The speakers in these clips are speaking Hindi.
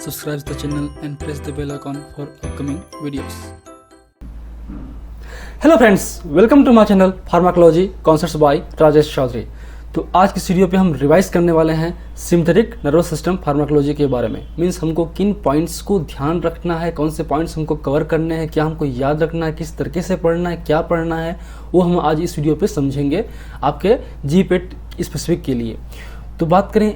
subscribe the channel and press the bell icon for upcoming videos. Hello friends, welcome to my channel pharmacology concepts by Rajesh Chaudhary. तो आज की वीडियो पे हम रिवाइज करने वाले हैं सिंथेटिक नर्वस सिस्टम फार्माकोलॉजी के बारे में। मींस हमको किन पॉइंट्स को ध्यान रखना है, कौन से पॉइंट्स हमको कवर करने हैं, क्या हमको याद रखना है, किस तरीके से पढ़ना है, क्या पढ़ना है, वो हम आज इस वीडियो पे समझेंगे आपके जीपेट स्पेसिफिक के लिए। तो बात करें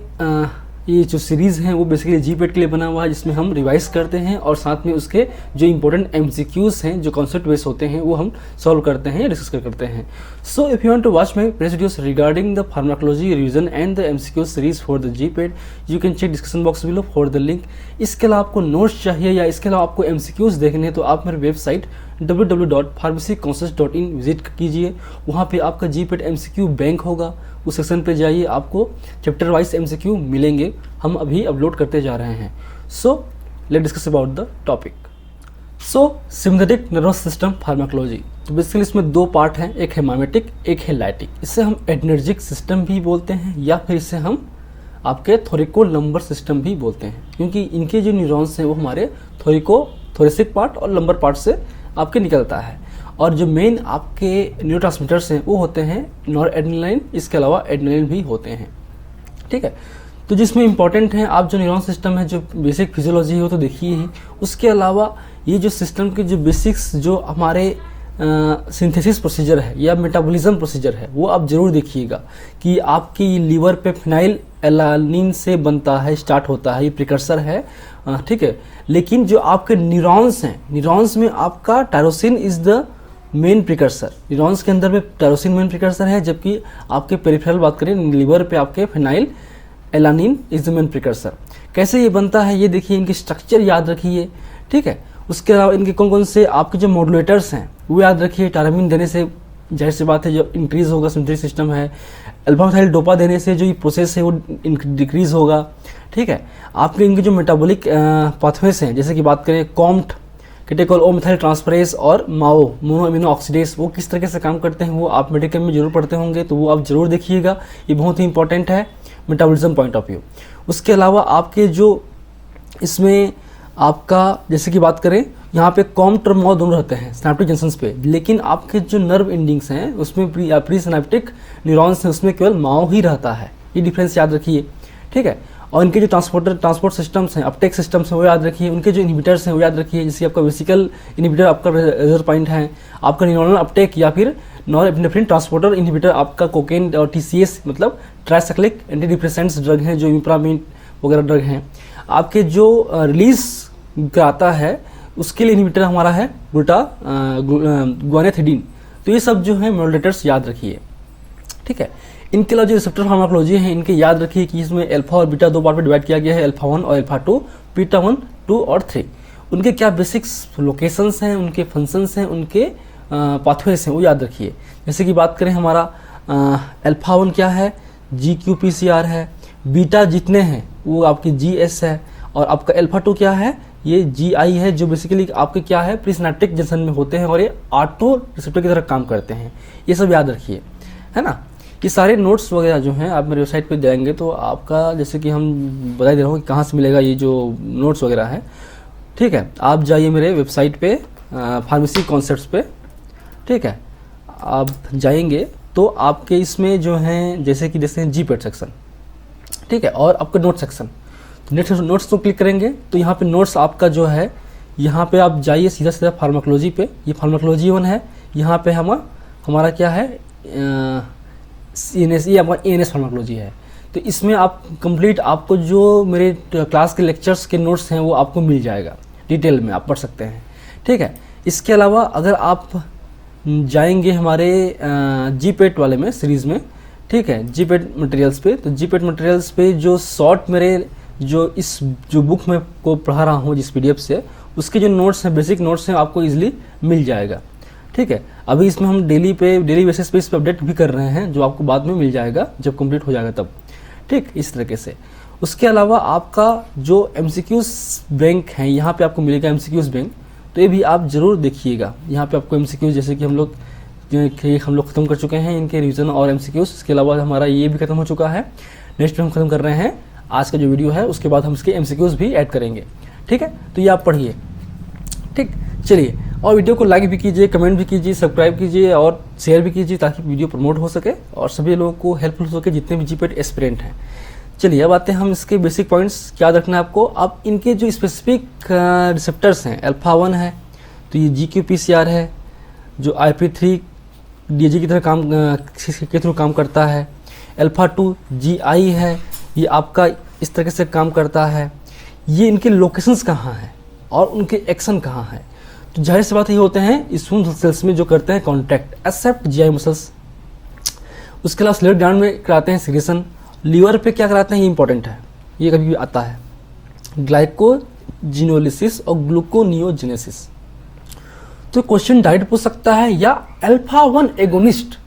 ये जो सीरीज़ है वो बेसिकली जीपेट के लिए बना हुआ है, जिसमें हम रिवाइज करते हैं और साथ में उसके जो इंपॉर्टेंट एमसीक्यूज हैं, जो कॉन्सेप्ट बेस होते हैं, वो हम सॉल्व करते हैं या डिस्कस करते हैं। So if you want to watch my previous videos regarding the pharmacology revision and the MCQ series for the GPAT, you can check description box below for the link. इसके अलावा आपको नोट्स चाहिए या इसके अलावा आपको एमसीक्यूज देखने हैं तो आप मेरे वेबसाइट www.pharmacyconcepts.in विजिट कीजिए। वहाँ पे आपका जीपेट एमसीक्यू बैंक होगा, उस सेक्शन पे जाइए, आपको चैप्टर वाइज एमसीक्यू मिलेंगे। हम अभी अपलोड करते जा रहे हैं। So let discuss about the topic. So synthetic nervous system pharmacology, तो बेसिकली इसमें दो पार्ट हैं, एक है माइमेटिक, एक है लाइटिक। इसे हम एडर्जिक सिस्टम भी बोलते हैं या फिर इसे हम आपके थोरिको लंबर सिस्टम भी बोलते हैं, क्योंकि इनके जो न्यूरॉन्स हैं वो हमारे थोरेसिक पार्ट और लंबर पार्ट से आपके निकलता है। और जो मेन आपके न्यूरोट्रांसमीटर्स हैं वो होते हैं नॉरएड्रेनालाइन, इसके अलावा एड्रेनालाइन भी होते हैं। ठीक है, तो जिसमें इंपॉर्टेंट है आप जो न्यूरॉन सिस्टम है, जो बेसिक फिजियोलॉजी है वो तो देखिए ही। उसके अलावा ये जो सिस्टम के जो बेसिक्स जो हमारे सिंथेसिस प्रोसीजर है या मेटाबॉलिज्म प्रोसीजर है वो आप जरूर देखिएगा कि आपकी लीवर पे फिनाइल एलानिन से बनता है, स्टार्ट होता है, ये प्रिकर्सर है। ठीक है, लेकिन जो आपके न्यूरॉन्स हैं, न्यूरॉन्स में आपका tyrosine is the main precursor. Neurons के अंदर में टायरोसिन मेन प्रिकर्सर है, जबकि आपके पेरिफेरल बात करें लीवर पे आपके phenyl alanine is the main precursor. कैसे ये बनता है ये देखिए, इनकी स्ट्रक्चर याद रखिए। ठीक है, उसके अलावा इनके कौन कौन से आपके जो मॉड्यूलेटर्स हैं वो याद रखिए। टायरामिन देने से जाहिर सी बात है जो इंक्रीज होगा सिंथेटिक सिस्टम है। अल्फा मिथाइल डोपा देने से जो ये प्रोसेस है वो डिक्रीज होगा। ठीक है, आपके इनके जो मेटाबॉलिक पाथवेज हैं, जैसे कि बात करें कॉम्ट, केटेकोल ओ मिथाइल ट्रांसफरेज और माओ मोनो अमीनो ऑक्सीडेज, वो किस तरीके से काम करते हैं वो आप मेडिकल में जरूर पढ़ते होंगे, तो वो आप जरूर देखिएगा, ये बहुत ही इंपॉर्टेंट है मेटाबॉलिज्म पॉइंट ऑफ व्यू। उसके अलावा आपके जो इसमें आपका जैसे कि बात करें यहाँ पे कॉम्ट और माओ दोनों रहते हैं सिनेप्टिक जंक्शंस पे, लेकिन आपके जो नर्व एंडिंग्स हैं उसमें प्री सिनेप्टिक न्यूरॉन्स हैं उसमें केवल माओ ही रहता है। ये डिफरेंस याद रखिए। ठीक है, और इनके जो ट्रांसपोर्ट सिस्टम्स हैं, अपटेक सिस्टम्स हैं वो याद रखिए। उनके जो इनहिबिटर्स हैं वो याद रखिए, जैसे आपका वेसिकल इनहिबिटर आपका रिजर्व पॉइंट है, आपका न्यूरोनल अपटेक या फिर नॉरएपिनेफ्रिन ट्रांसपोर्टर इनहिबिटर आपका कोकेन और टीसीएस मतलब ट्राइसाइक्लिक एंटी डिप्रेसेंट्स ड्रग हैं, जो इम्प्रामिन वगैरह ड्रग हैं। आपके जो रिलीज कराता है उसके लिए इनहिबिटर हमारा है गुआनिथिडीन। तो ये सब जो है मॉड्यूलेटर्स याद रखिए। ठीक है, इनके अलावा जो रिसेप्टर फार्माकोलॉजी है इनके याद रखिए कि इसमें अल्फा और बीटा दो पार्ट में डिवाइड किया गया है, अल्फा 1 और अल्फा 2, बीटा 1, 2 और 3। उनके क्या बेसिक्स लोकेशंस हैं, उनके फंक्शंस हैं, उनके पाथवेज हैं वो याद रखिए। जैसे कि बात करें हमारा अल्फा 1 क्या है, GQPCR है, बीटा जितने हैं वो आपकी GS है, और आपका अल्फा 2 क्या है, ये GI है, जो बेसिकली आपके क्या है प्री सिनेप्टिक जंक्शन में होते हैं और ये ऑटो रिसेप्टर की तरह काम करते हैं। ये सब याद रखिए, है ना। ये सारे नोट्स वगैरह जो हैं आप मेरे वेबसाइट पे जाएंगे तो आपका जैसे कि हम बता दे रहा हूँ कि कहाँ से मिलेगा ये जो नोट्स वगैरह है। ठीक है, आप जाइए मेरे वेबसाइट पे फार्मेसी कॉन्सेप्ट्स पे। ठीक है, आप जाएंगे तो आपके इसमें जो हैं जैसे कि जीपेट सेक्शन, ठीक है, और आपका नोट सेक्शन, नोट्स तो क्लिक करेंगे तो यहाँ पे नोट्स आपका जो है, यहाँ पे आप जाइए सीधा सीधा फार्माकोलॉजी पे। ये फार्माकोलॉजी 1 है, यहाँ पे हमारा क्या है CNS, ये आपका ANS फार्माकोलॉजी है। तो इसमें आप कंप्लीट आपको जो मेरे क्लास के लेक्चर्स के नोट्स हैं वो आपको मिल जाएगा, डिटेल में आप पढ़ सकते हैं। ठीक है, इसके अलावा अगर आप जाएंगे हमारे जीपेट वाले में सीरीज़ में, ठीक है, जीपेट मटेरियल्स पे, तो जीपेट मटेरियल्स पे जो शॉर्ट मेरे जो बुक में को पढ़ा रहा हूँ जिस PDF से, उसके जो नोट्स हैं, बेसिक नोट्स हैं, आपको इजीली मिल जाएगा। ठीक है, अभी इसमें हम डेली बेसिस पे इस पर अपडेट भी कर रहे हैं, जो आपको बाद में मिल जाएगा जब कंप्लीट हो जाएगा तब। ठीक, इस तरीके से। उसके अलावा आपका जो MCQs बैंक है, यहाँ पे आपको मिलेगा MCQs बैंक, तो ये भी आप ज़रूर देखिएगा। यहाँ पे आपको MCQs जैसे कि हम लोग ख़त्म कर चुके हैं इनके रिवीजन और MCQs। इसके अलावा हमारा ये भी ख़त्म हो चुका है। नेक्स्ट हम ख़त्म कर रहे हैं आज का जो वीडियो है उसके बाद हम इसके एमसीक्यूज भी ऐड करेंगे। ठीक है, तो ये आप पढ़िए। ठीक, चलिए, और वीडियो को लाइक भी कीजिए, कमेंट भी कीजिए, सब्सक्राइब कीजिए और शेयर भी कीजिए ताकि वीडियो प्रमोट हो सके और सभी लोगों को हेल्पफुल हो सके जितने भी जीपेट एस्पिरेंट हैं। चलिए, अब आते हैं हम इसके बेसिक पॉइंट्स याद रखना है आपको। अब इनके जो स्पेसिफिक रिसेप्टर्स हैं, अल्फा 1 है तो ये GQ-PCR है जो IP3 DAG की तरह के थ्रू काम करता है। अल्फा 2 GI है, ये आपका इस तरीके से काम करता है। ये इनके लोकेशंस कहाँ हैं और उनके एक्शन कहाँ हैं, तो जाहिर सी बात ये होते हैं स्मूथ सेल्स में जो करते हैं कॉन्टैक्ट एक्सेप्ट GI मसल्स। उसके अलावा स्लेट ग्लैंड में कराते हैं सिक्रेशन। लीवर पे क्या कराते हैं, ये इंपॉर्टेंट है, ये कभी भी आता है, ग्लाइकोजिनोलिसिस और ग्लूकोनियोजेनेसिस। तो क्वेश्चन डायरेक्ट पूछ सकता है या अल्फा 1 एगोनिस्ट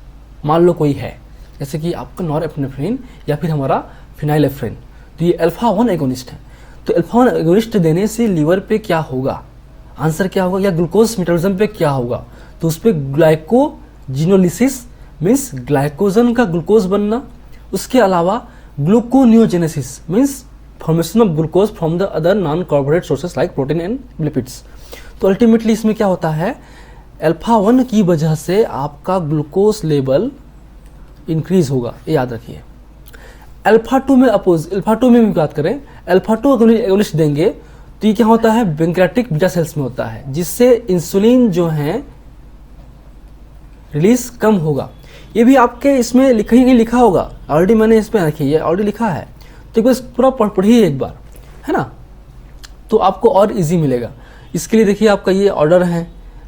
मान लो कोई है, जैसे कि आपका नॉरएपिनेफ्रिन या फिर हमारा फिनाइलेफ्रिन, तो ये अल्फा 1 एगोनिस्ट है। तो अल्फा 1 एगोनिस्ट देने से लीवर पे क्या होगा, आंसर क्या होगा, या ग्लूकोज मेटाबॉलिज्म पे क्या होगा, तो उस पर ग्लाइकोजिनोलिसिस मीन्स ग्लाइकोजन का ग्लूकोज बनना। उसके अलावा gluconeogenesis means formation of glucose from the other non carbohydrate sources like protein and lipids. तो अल्टीमेटली इसमें क्या होता है, अल्फा 1 की वजह से आपका ग्लूकोज लेवल इंक्रीज होगा, ये याद रखिए। अल्फा 2 में अल्फा 2 में भी बात करें, अल्फा 2 एगोनिस्ट देंगे तो ये क्या होता है, पैंक्रियाटिक बीटा सेल्स में होता है, जिससे इंसुलिन जो है रिलीज कम होगा। ये भी आपके इसमें लिखा होगा, ऑलरेडी मैंने इसमें रखी है, ऑलरेडी लिखा है, तो एक बार पूरा पढ़िए एक बार, है ना, तो आपको और इजी मिलेगा। इसके लिए देखिए आपका ये ऑर्डर है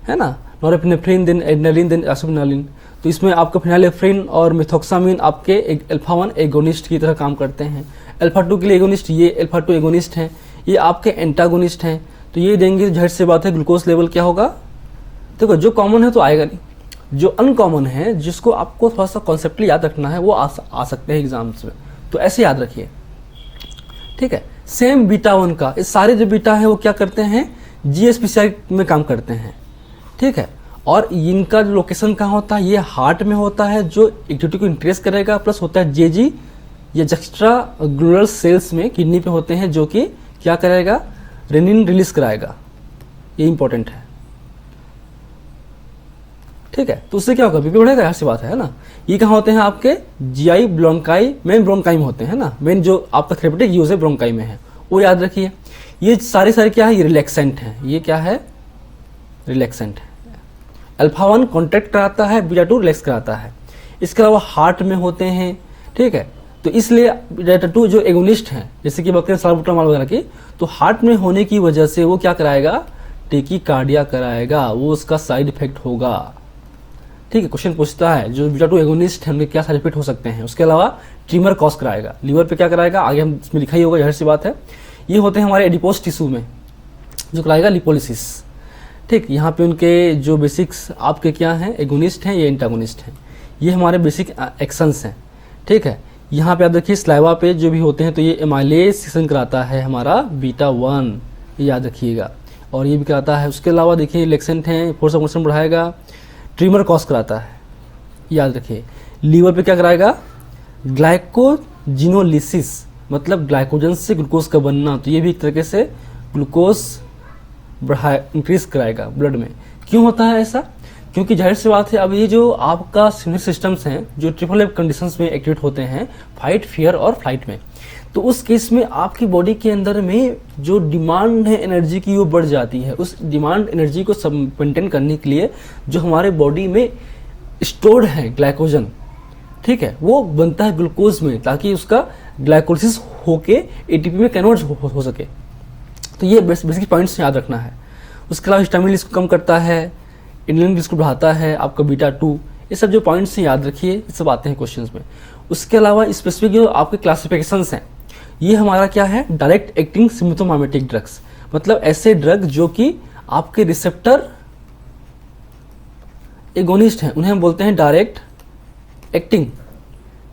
ना, नॉरएपिनेफ्रिन देन एड्रेनालिन देन एसिटामिनोलिन। तो इसमें आपका फिनाइलेफ्रिन और मिथॉक्सामिन आपके अल्फा 1 एगोनिस्ट की तरह काम करते हैं। अल्फा 2 के लिए एगोनिस्ट, ये अल्फा 2 एगोनिस्ट हैं, ये आपके एंटागोनिस्ट हैं। तो ये देंगे, जाहिर सी बात है ग्लूकोज लेवल क्या होगा, देखो जो कॉमन है तो आएगा नहीं, जो अनकॉमन है जिसको आपको थोड़ा सा कॉन्सेप्टली याद रखना है वो आ सकते हैं एग्जाम्स में, तो ऐसे याद रखिए। ठीक है, सेम बीटा 1 का, इस सारे जो बीटा है वो क्या करते हैं, GSPCR में काम करते हैं। ठीक है, और इनका जो लोकेशन कहाँ होता है, ये हार्ट में होता है जो एक्टिविटी को इंक्रीज करेगा, प्लस होता है JG या जस्ट्रा ग्लोमेरुलर सेल्स में किडनी पे होते हैं जो कि क्या करेगा, रेनिन रिलीज कराएगा, ये इंपॉर्टेंट है। ठीक है, तो उससे क्या होगा, बीपी बढ़ेगा, ऐसी बात है ना। ये कहाँ होते हैं आपके GI ब्रोंकाई, मेन ब्रोंकाई में होते हैं ना, मेन जो आपका थेरेपेटिक यूज है ब्रोंकाई में है, वो याद रखिए। ये सारे क्या है, ये रिलैक्सेंट हैं, ये क्या है, रिलैक्सेंट है। अल्फा 1 कॉन्ट्रैक्ट कराता है, बीटा 2 रिलैक्स कराता है। इसके अलावा हार्ट में होते हैं। ठीक है, तो इसलिए बीटा 2 जो एगोनिस्ट हैं, जैसे कि बकरे सालबुटामॉल वगैरह की, तो हार्ट में होने की वजह से वो क्या कराएगा, टेकीकार्डिया कराएगा, वो उसका साइड इफेक्ट होगा। ठीक है, क्वेश्चन पूछता है जो बीटा 2 एगोनिस्ट है उनके क्या साइड इफेक्ट हो सकते हैं। उसके अलावा ट्रीमर कॉज कराएगा, लीवर पे क्या कराएगा, आगे हम इसमें लिखा ही होगा, जाहिर सी बात है। ये होते हैं हमारे एडिपोज टिश्यू में, जो कराएगा लिपोलिसिस। ठीक, यहाँ पे उनके जो बेसिक्स आपके क्या हैं, एगोनिस्ट हैं, ये एंटागोनिस्ट हैं, ये हमारे बेसिक एक्शंस हैं। ठीक है, यहाँ पे आप देखिए स्लाइवा पे जो भी होते हैं, तो ये एमाइलेज सेक्शन कराता है हमारा बीटा 1, ये याद रखिएगा, और ये भी कराता है। उसके अलावा देखिए लेक्सेंट हैं, फोर्स ऑफ मोशन बढ़ाएगा, ट्रीमर कॉज कराता है, याद रखिए। लीवर पे क्या कराएगा, ग्लाइकोजिनोलिसिस, मतलब ग्लाइकोजन से ग्लूकोज का बनना, तो ये भी एक तरीके से ग्लूकोज इंक्रीज कराएगा ब्लड में। क्यों होता है ऐसा, क्योंकि जाहिर सी बात है अब ये जो आपका सिग्नल सिस्टम्स हैं जो ट्रिपल एफ कंडीशंस में एक्टिवेट होते हैं, फाइट, फियर और फ्लाइट में, तो उस केस में आपकी बॉडी के अंदर में जो डिमांड है एनर्जी की वो बढ़ जाती है। उस डिमांड एनर्जी को सब मेंटेन करने के लिए जो हमारे बॉडी में स्टोर्ड है ग्लाइकोजन, ठीक है, वो बनता है ग्लूकोज में, ताकि उसका ग्लाइकोलिसिस होके एटीपी में कन्वर्ट हो सके। तो ये बेसिक पॉइंट्स याद रखना है। उसके अलावा हिस्टामिन रिलीज को कम करता है, इन्सुलिन रिलीज को बढ़ाता है, आपका बीटा 2, ये सब जो पॉइंट्स याद रखिए, ये सब आते हैं क्वेश्चंस में। उसके अलावा स्पेसिफिक जो आपके क्लासिफिकेशंस हैं, ये हमारा क्या है, डायरेक्ट एक्टिंग सिम्प्टोमाइमेटिक ड्रग्स, मतलब ऐसे ड्रग जो कि आपके रिसेप्टर एगोनिस्ट हैं, उन्हें हम बोलते हैं डायरेक्ट एक्टिंग।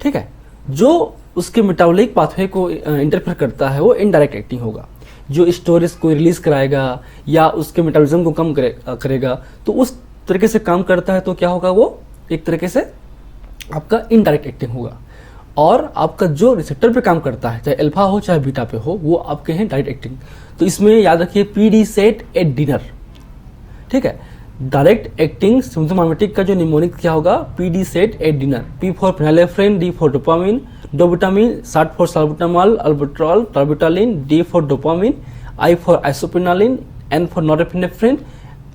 ठीक है, जो उसके मेटाबॉलिक पाथवे को इंटरफेयर करता है वो इनडायरेक्ट एक्टिंग होगा। जो स्टोरेज को रिलीज कराएगा या उसके मेटाबॉलिज्म को कम करेगा, तो उस तरीके से काम करता है, तो क्या होगा, वो एक तरीके से आपका इनडायरेक्ट एक्टिंग होगा। और आपका जो रिसेप्टर पे काम करता है, चाहे अल्फा हो चाहे बीटा पे हो, वो आपके हैं डायरेक्ट एक्टिंग। तो इसमें याद रखिए पीडी सेट एट डिनर, ठीक है। डायरेक्ट एक्टिंग सिम्प्टोमेटिक का जो निमोनिक क्या होगा, PD set at dinner. P for phenylephrine, D for dopamine, dobutamine, sat for salbutamol, albuterol, terbutaline, D for dopamine, I for isoprenaline, N for norepinephrine,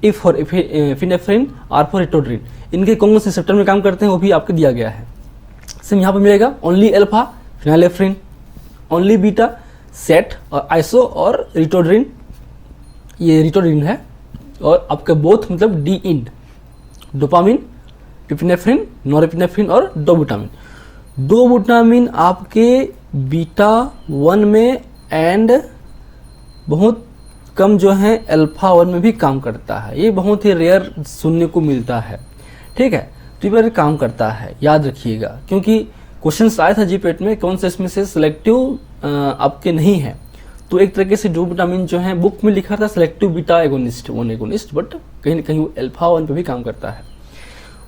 E for epinephrine, R for ritodrine. इनके कौन से रिसेप्टर में काम करते हैं वो भी आपको दिया गया है। सेम यहाँ पर मिलेगा only alpha phenylephrine, only beta set और आइसो और रिटोड्रिन, ये रिटोड्रिन है। और आपके बोथ मतलब डी इंड, डोपामिन, एपिनेफ्रिन, नॉरेपिनेफ्रिन और डोबुटामिन। डोबुटामिन आपके बीटा 1 में एंड बहुत कम जो है अल्फा 1 में भी काम करता है। ये बहुत ही रेयर सुनने को मिलता है, ठीक है। तो ये बार काम करता है, याद रखिएगा, क्योंकि क्वेश्चन आया था जीपेट में कौन सा इसमें से सिलेक्टिव आपके नहीं है। तो एक तरीके से डोबुटामिन जो है बुक में लिखा था selective beta agonist, one agonist, but कहीं ना कहीं वो अल्फा 1 पे भी काम करता है।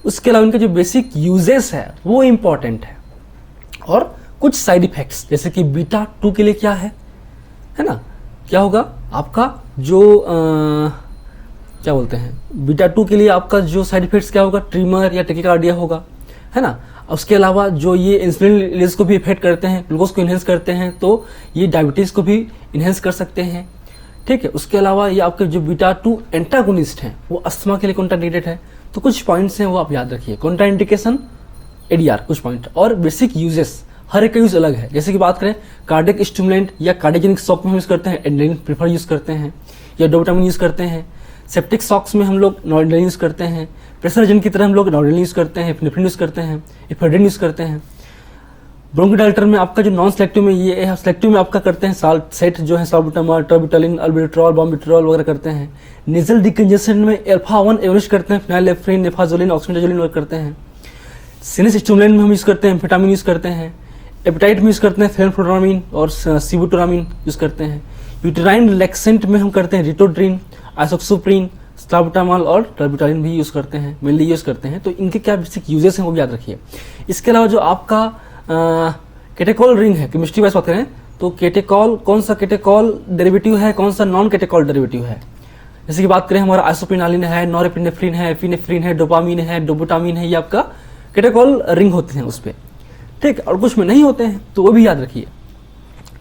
उसके अलावा इनके जो बेसिक यूजेस है वो इम्पॉर्टेंट है, और कुछ साइड इफेक्ट्स जैसे कि बीटा 2 के लिए क्या है ना, क्या होगा आपका जो क्या बोलते हैं बीटा 2 के लिए आपका जो साइड इफेक्ट्स क्या होगा, ट्रीमर या टेकिकार्डिया होगा, है ना। उसके अलावा जो ये इंसुलिन रिलीज को भी इफेक्ट करते हैं, ग्लूकोज को इन्हेंस करते हैं, तो ये डायबिटीज़ को भी इन्हेंस कर सकते हैं, ठीक है। उसके अलावा ये आपके जो बीटा 2 एंटागोनिस्ट हैं वो अस्थमा के लिए कॉन्ट्राइंडिकेटेड है। तो कुछ पॉइंट्स हैं वो आप याद रखिए, कॉन्ट्राइंडिकेशन, एडीआर, कुछ पॉइंट और बेसिक यूजेस, हर एक का यूज अलग है। जैसे कि बात करें कार्डियक स्टिमुलेंट या कार्डियोजेनिक शॉक में हम यूज करते हैं एड्रेनलिन प्रेफर यूज करते हैं, या डोपामिन यूज करते हैं। सेप्टिक शॉक्स में हम लोग नॉर्ड्रेनालिन यूज करते हैं। प्रेशर एजेंट की तरह हम लोग नॉर्ड्रेनालिन यूज करते हैं, एपिनेफ्रिन यूज करते हैं, एफेड्रिन यूज करते हैं। ब्रोंकोडायलेटर में आपका जो नॉन सेलेक्टिव में ये है, सेलेक्टिव में आपका करते हैं साल्ट सेट जो है साल्बुटामॉल, टॉर्बिटालिन, अल्बुट्रॉल, बॉम्बिट्रॉल वगैरह करते हैं। नेजल डिकंजेशन में अल्फा 1 एगोनिस्ट करते हैं, फेनिलेफ्रिन, नेफाजोलिन, ऑक्सीडाजोलिन वगैरह करते हैं। सिनेस स्टिमुलेंट में हम यूज करते हैं एम्फेटामिन यूज करते हैं। एपेटाइट में यूज करते हैं फेनफ्लोरामिन और सिबुटोरामिन यूज करते हैं। यूटेराइन रिलैक्सेंट में हम करते हैं रिटोड्रिन, आइसोक्सोप्रिन, साल्बुटामॉल और टॉर्बिटालिन भी यूज करते हैं, मेनली यूज करते हैं। तो इनके क्या बेसिक यूजेस हैं वो भी याद रखिए। इसके अलावा जो आपका कैटेकॉल रिंग है, केमिस्ट्री वाइज बात करें तो कैटेकॉल, कौन सा कैटेकॉल डेरिवेटिव है, कौन सा नॉन कैटेकॉल डेरिवेटिव है। जैसे कि बात करें हमारा आइसोपिनालिन है, नॉरेपिनेफ्रिन है, एपिनेफ्रिन है, डोपामिन है, डोबुटामिन है, ये आपका कैटेकॉल रिंग होते हैं उस पर, ठीक। और कुछ में नहीं होते हैं तो वो भी याद रखिए।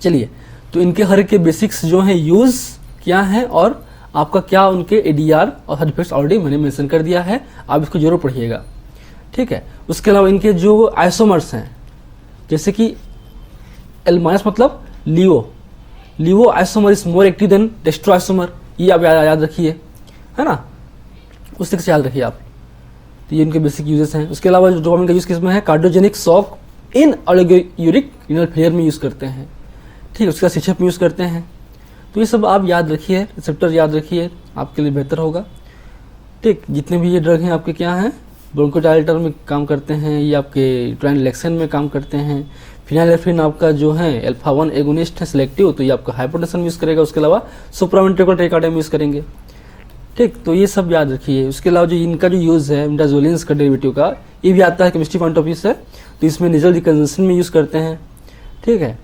चलिए, तो इनके हर के बेसिक्स जो हैं यूज क्या है और आपका क्या उनके एडीआर और साइड इफेक्ट्स ऑलरेडी मैंने मेंशन कर दिया है, आप इसको जरूर पढ़िएगा, ठीक है। उसके अलावा इनके जो आइसोमर्स हैं जैसे कि एल माइनस मतलब levo isomer is more active than dextro isomer, ये आप याद रखिए, है ना, उस तक से याद रखिए आप। तो ये इनके बेसिक यूजेस हैं। उसके अलावा जो डोपामिन का यूज किसमें है, कार्डियोजेनिक शॉक इन ओलिगोयूरिक रिनल फेलियर में यूज करते हैं, ठीक है। उसके बाद सिचप में यूज करते हैं। तो ये सब आप याद रखिए, रिसेप्टर याद रखिए, आपके लिए बेहतर होगा, ठीक। जितने भी ये ड्रग हैं आपके क्या हैं, ब्रोंकोडायलेटर में काम करते हैं, ये आपके यूटेराइन रिलैक्सेंट में काम करते हैं। फेनिलेफ्रिन आपका जो है अल्फा 1 एगोनिस्ट है सिलेक्टिव, तो ये आपका हाइपोटेंशन में यूज करेगा। उसके अलावा सुप्रावेंट्रिकुलर टेकार्डिया में यूज करेंगे, ठीक। तो ये सब याद रखिए। उसके अलावा जो इनका जो यूज है मिडाजोलिन्स का डेरिवेटिव का, ये भी आता है केमिस्ट्री पॉइंट ऑफ व्यू से, तो इसमें नेजल डिकंजेशन में यूज करते हैं, ठीक है।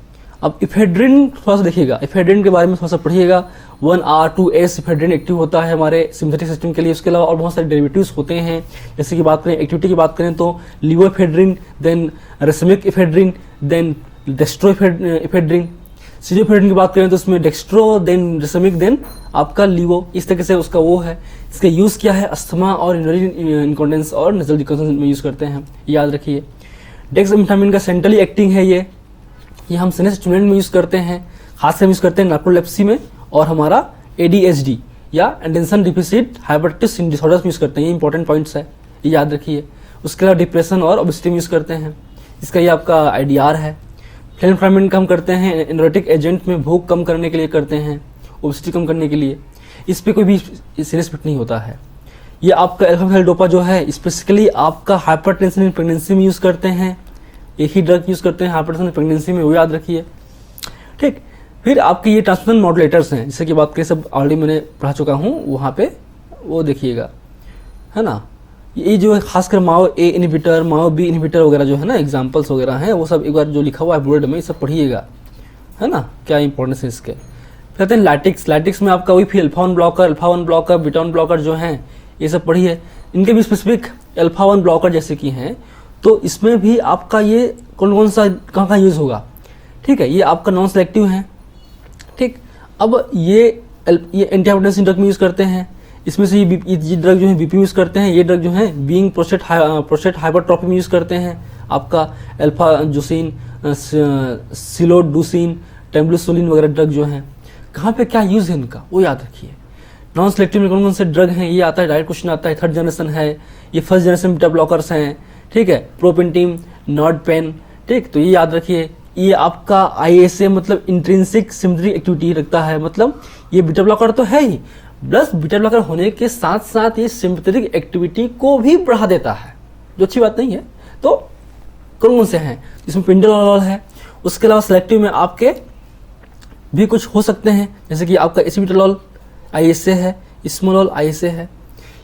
अब इफेड्रिन थोड़ा सा देखिएगा, इफेड्रिन के बारे में थोड़ा सा पढ़िएगा। 1R2S इफेड्रिन एक्टिव होता है हमारे सिंथेटिक सिस्टम के लिए। उसके अलावा और बहुत सारे डेरिवेटिव्स होते हैं, जैसे कि बात करें एक्टिविटी की बात करें तो levoephedrine, then racemic ephedrine, then dextro ephedrine. Pseudoephedrine की बात करें तो उसमें डेक्स्ट्रो, देन रेसमिक, देन आपका लिवो, इस तरीके से उसका वो है। इसका यूज़ क्या है, अस्थमा और यूरिनरी इनकॉन्टिनेंस और नेजल डिकंजेशन में यूज़ करते हैं, याद रखिए। डेक्सामेथामिन का सेंट्रली एक्टिंग है ये हम सिनेस स्टिमुलेंट में यूज़ करते हैं, खास से यूज़ करते हैं नार्कोलेप्सी में, और हमारा ADHD या अटेंशन डिफिसिट हाइपरएक्टिव डिसऑर्डर्स में यूज़ करते हैं। ये इंपॉर्टेंट पॉइंट्स है, ये याद रखिए। उसके अलावा डिप्रेशन और ओबेसिटी में यूज़ करते हैं, इसका ये आपका IDR है। फ्लेनफ्रामिन का हम करते हैं एनर्जेटिक एजेंट में, भूख कम करने के लिए करते हैं, ओबेसिटी कम करने के लिए। इस पर कोई भी सीरियस इफेक्ट नहीं होता है। ये आपका अल्फा डोपा जो है स्पेसिकली आपका हाइपरटेंशन इन प्रेगनेंसी में यूज़ करते हैं, एक ही ड्रग यूज़ करते हैं हाइपरटेंशन प्रेगनेंसी में, वो याद रखिए, ठीक। फिर आपके ये ट्रांसमिशन मॉडुलेटर्स हैं, जैसे कि बात करें सब ऑलरेडी मैंने पढ़ा चुका हूँ वहाँ पे, वो देखिएगा, है ना। ये जो खासकर माओ ए इनहिबिटर, माओ बी इनहिबिटर वगैरह जो है ना, एग्जांपल्स वगैरह हैं, वो सब एक बार जो लिखा हुआ है बोर्ड में ये सब पढ़िएगा, है ना, क्या इंपॉर्टेंस है इसके। फिर कहते हैं लैटिक्स। लैटिक्स में आपका वही फिर अल्फा 1 ब्लॉकर, बीटा 1 ब्लॉकर जो हैं ये सब पढ़िए। इनके भी स्पेसिफिक अल्फा 1 ब्लॉकर जैसे कि हैं, तो इसमें भी आपका ये कौन कौन सा कहाँ यूज़ होगा, ठीक है। ये आपका नॉन सेलेक्टिव है, ठीक। अब ये एंटीहाइपरटेंसिव ड्रग में यूज़ करते हैं। इसमें से ये ड्रग जो है बीपी यूज़ करते हैं। ये ड्रग जो है बीइंग प्रोस्टेट हाइपरट्रॉफी में यूज़ करते हैं। आपका अल्फा जोसिन, सिलोडूसिन, टेम्बुलिसोलिन वगैरह ड्रग जो हैं, कहाँ पे क्या यूज़ है इनका वो याद रखिए। नॉन सेलेक्टिव में कौन कौन से ड्रग हैं ये आता है, डायरेक्ट क्वेश्चन आता है। थर्ड जनरेशन है, ये फर्स्ट जनरेशन बीटा ब्लॉकर्स हैं, ठीक है। प्रोपेंटीन, नॉडपेन, ठीक। तो ये याद रखिए। ये आपका ISA मतलब इंट्रिंसिक सिम्मेट्रिक एक्टिविटी रखता है, मतलब ये बीटा ब्लॉकर तो है ही, प्लस बीटा ब्लॉकर होने के साथ साथ ये सिम्मेट्रिक एक्टिविटी को भी बढ़ा देता है, जो अच्छी बात नहीं है। तो कौन कौन से हैं, इसमें पिंडोलॉल है। उसके अलावा सेलेक्टिव में आपके भी कुछ हो सकते हैं, जैसे कि आपका एसिबिटोलॉल ISA है, स्मोलॉल ISA है।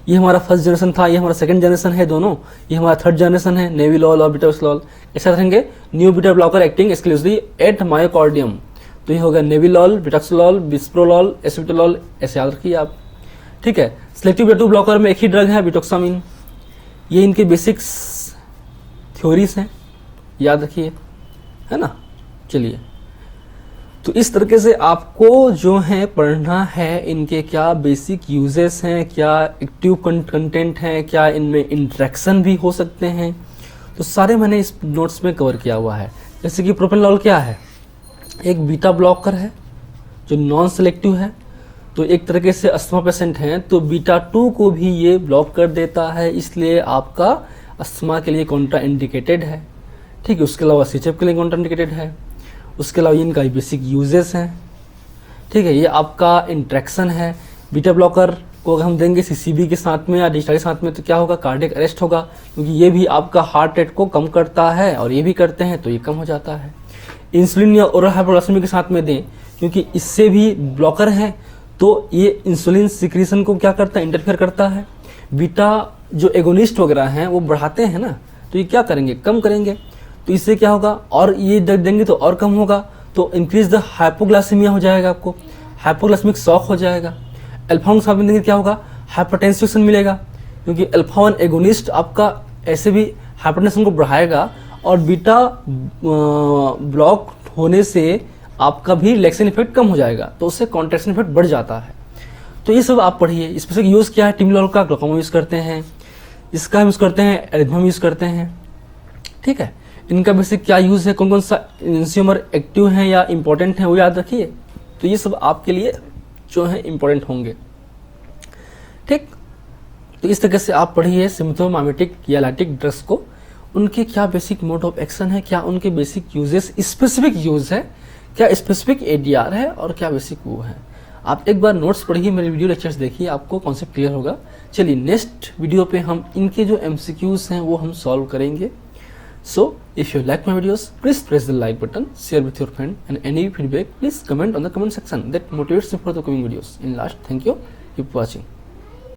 ये हमारा फर्स्ट जनरेशन था, ये हमारा सेकंड जनरेशन है दोनों। ये हमारा थर्ड जनरेशन है, नेविलॉल और बिटासोलॉल। ऐसा रहेंगे new beta blocker acting exclusively at myocardium. तो ये होगा नेविलॉल, बिटाक्सोलॉल, बिस्प्रोलॉल, एसिबिटोलॉल, ऐसे याद रखिए आप, ठीक है। सेलेक्टिव बीटा 2 ब्लॉकर में एक ही ड्रग है, बिटोक्सामिन। ये इनके बेसिक्स थ्योरीज हैं, याद रखिए, है ना। चलिए, तो इस तरीके से आपको जो है पढ़ना है, इनके क्या बेसिक यूजेस हैं, क्या एक्टिव कंटेंट हैं, क्या इनमें इंट्रैक्शन भी हो सकते हैं, तो सारे मैंने इस नोट्स में कवर किया हुआ है। जैसे कि प्रोपेनलॉल क्या है, एक बीटा ब्लॉकर है जो नॉन सेलेक्टिव है। तो एक तरीके से अस्थमा पेशेंट हैं तो बीटा 2 को भी ये ब्लॉक कर देता है, इसलिए आपका अस्थमा के लिए कॉन्ट्रा इंडिकेटेड है, ठीक है। उसके अलावा सीचेप के लिए कॉन्ट्रा इंडिकेटेड है। उसके अलावा इनका बेसिक यूजेस हैं, ठीक है। ये आपका इंट्रैक्शन है। बीटा ब्लॉकर को अगर हम देंगे CCB के साथ में या डिस्टाइल के साथ में तो क्या होगा, कार्डियक अरेस्ट होगा, क्योंकि ये भी आपका हार्ट रेट को कम करता है और ये भी करते हैं तो ये कम हो जाता है। इंसुलिन या ओरल हाइपोग्लाइसेमिया के साथ में दें, क्योंकि इससे भी ब्लॉकर है तो ये इंसुलिन सिक्रीशन को क्या करता है, इंटरफेयर करता है। बीटा जो एगोनिस्ट वगैरह हैं वो बढ़ाते हैं ना, तो ये क्या करेंगे, कम करेंगे। तो इससे क्या होगा, और ये दर्द देंगे तो और कम होगा, तो इंक्रीज द हाइपोग्लाइसेमिया हो जाएगा, आपको हाइपोग्लाइसेमिक शॉक हो जाएगा। अल्फा 1 साथ में देंगे क्या होगा, हाइपरटेंशन मिलेगा, क्योंकि अल्फा 1 एगोनिस्ट आपका ऐसे भी हाइपरटेंशन को बढ़ाएगा और बीटा ब्लॉक होने से आपका भी रिलैक्सेशन इफेक्ट कम हो जाएगा, तो उससे कॉन्ट्रैक्शन इफेक्ट बढ़ जाता है। तो ये सब आप पढ़िए। स्पेसिफिक यूज़ क्या है, टिमलॉल का ग्लूकोमा यूज़ करते हैं, इसका हम यूज़ करते हैं, एरिथ्मा यूज़ करते हैं, ठीक है। इनका बेसिक क्या यूज़ है, कौन कौन सा इंज्यूमर एक्टिव हैं या इंपॉर्टेंट हैं वो याद रखिए। तो ये सब आपके लिए जो है इंपॉर्टेंट होंगे, ठीक। तो इस तरह से आप पढ़िए सिम्प्टोमाइमेटिक या लाइटिक ड्रग्स को, उनके क्या बेसिक मोड ऑफ एक्शन है, क्या उनके बेसिक यूजेस, स्पेसिफिक यूज़ है, क्या स्पेसिफिक ADR है और क्या बेसिक वो है। आप एक बार नोट्स पढ़िए, मेरे वीडियो लेक्चर्स देखिए, आपको कॉन्सेप्ट क्लियर होगा। चलिए नेक्स्ट वीडियो पे हम इनके जो MCQs हैं वो हम सॉल्व करेंगे। So, if you like my videos, please press the like button, share with your friend, and any feedback, please comment on the comment section. That motivates me for the coming videos. In last, thank you. Keep watching.